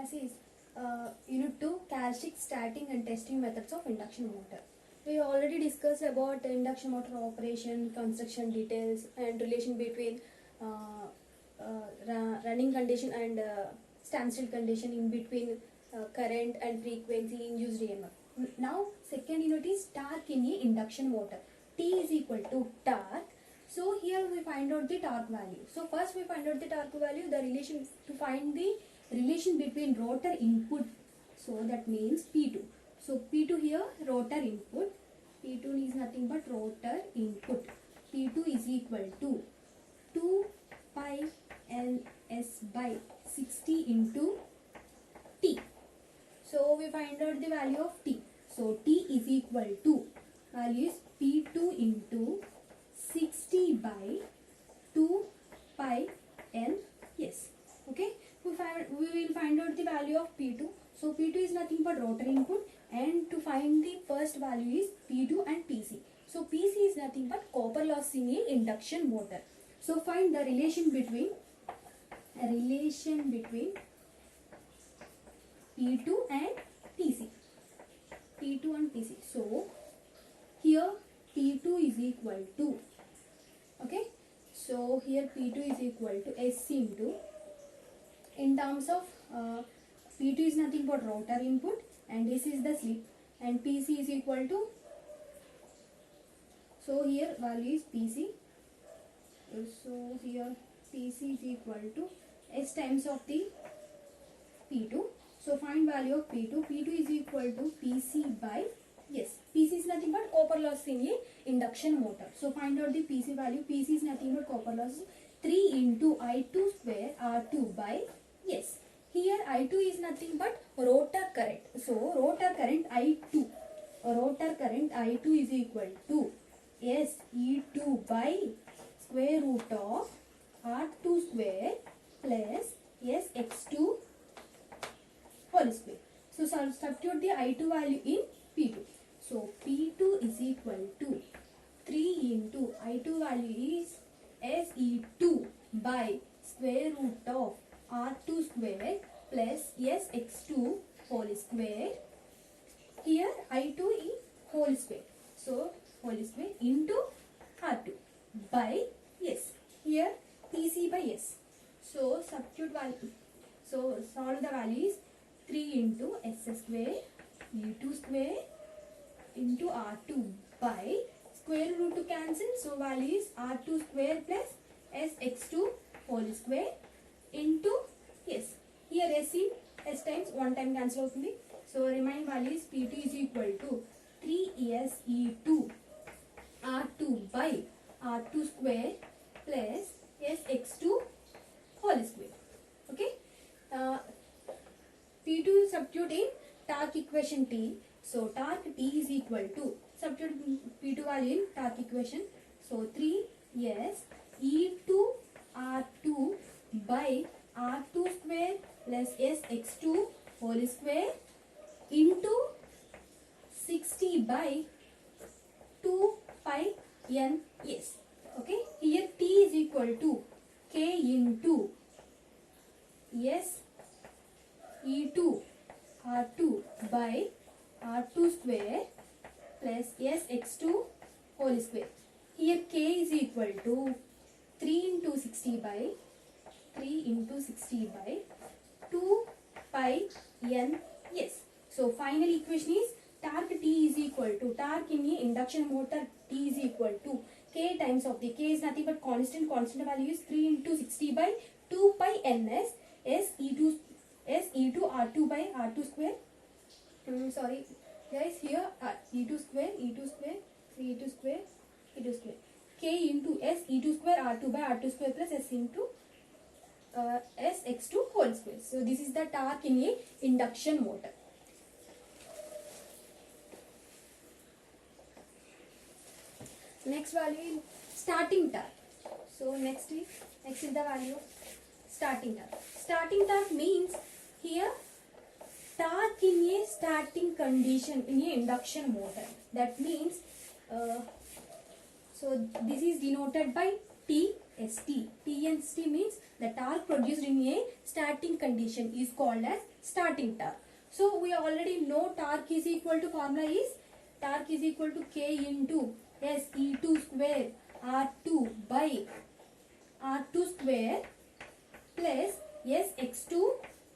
class is Unit 2 Characteristic Starting and Testing Methods of Induction Motor. We already discussed about the induction motor operation, construction details, and relation between running condition and standstill condition, in between current and frequency induced EMF. Now second unit is torque in a induction motor. T is equal to torque. So here we find out the torque value. So first we find out the torque value, the relation to find the relation between rotor input. So that means P2. So P2 here, rotor input. P2 is nothing but rotor input. P2 is equal to 2 pi ls by 60 into T. So we find out the value of T. So T is equal to, value is P2 into 60 by 2 pi ls. Okay, we will find out the value of P2. So P2 is nothing but rotor input, and to find the first value is P2 and PC. So PC is nothing but copper loss in a induction motor. So find the relation between P2 and PC. P2 and PC. So here P2 is equal to, okay, so here P2 is equal to S into, in terms of P2 is nothing but rotor input and this is the slip, and PC is equal to, so here value is PC. So here PC is equal to S times of the P2. So find value of P2. P2 is equal to PC by, yes, PC is nothing but copper loss in a induction motor. So find out the PC value. PC is nothing but copper loss, 3 into I2 square R2 by, yes, here I2 is nothing but rotor current. So rotor current I2, is equal to SE2 by square root of R2 square plus SX2 whole square. So substitute the I2 value in P2. So P2 is equal to 3 into I2 value is SE2 by square root of R2 square plus SX2 whole square. Here I2 is whole square. So whole square into R2 by, yes, here PC by S. So substitute value. So solve the value is 3 into S square E2 square into R2 by square root to cancel. So value is R2 square plus SX2 whole square into, yes, here S in S times 1 time cancel out. So remaining value is P2 is equal to 3SE2 R2 by R2 square plus SX2 whole square. Okay. P2 substitute in torque equation T. So torque T is equal to, substitute P2 value in torque equation. So 3S E2 R2 by R2 square plus SX2 whole square into 60 by 2 pi ns. Okay, here T is equal to K into S E2 R2 by R2 square plus SX2 whole square. Here K is equal to 3 into 60 by 2 pi ns. So final equation is torque T is equal to, torque in a induction motor T is equal to K times of the, K is nothing but constant value is 3 into 60 by 2 pi ns SE2 R2 by R2 square. Sorry guys, here E2 square, E2 square. K into SE2 square R2 by R2 square plus S into SX2 whole square. So this is the torque in a induction motor. Next value is starting torque. So next is the value of starting torque. Starting torque means here torque in a starting condition in a induction motor. That means so this is denoted by T. TNST. TNST means the torque produced in a starting condition is called as starting torque. So we already know torque is equal to, formula is torque is equal to K into SE2 square R2 by R2 square plus Sx2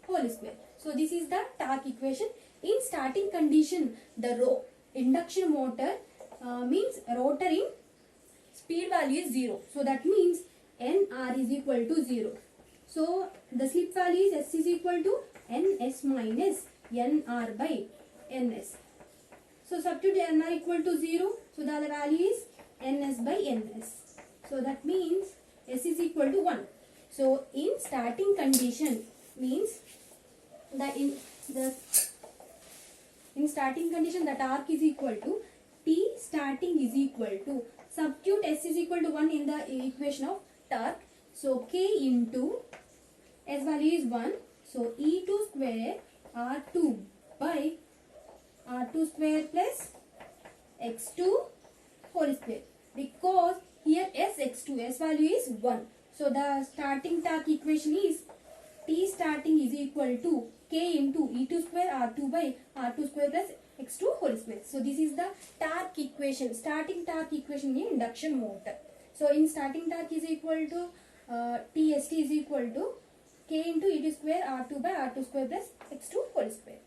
whole square. So this is the torque equation. In starting condition, the induction motor means rotor in speed value is 0. So that means Nr is equal to 0. So the slip value is S is equal to Ns minus Nr by Ns. So substitute Nr equal to 0. So the value is Ns by Ns. So that means S is equal to 1. So in starting condition means that in starting condition the torque is equal to T starting is equal to, substitute S is equal to 1 in the equation of torque. So K into S value is 1. So E2 square R2 by R2 square plus X2 whole square. Because here Sx2, S value is 1. So the starting torque equation is T starting is equal to K into E2 square R2 by R2 square plus X2 whole square. So this is the torque equation, starting torque equation in induction motor. So in starting torque is equal to TST is equal to K into E2 square R2 by R2 square plus X2 whole square.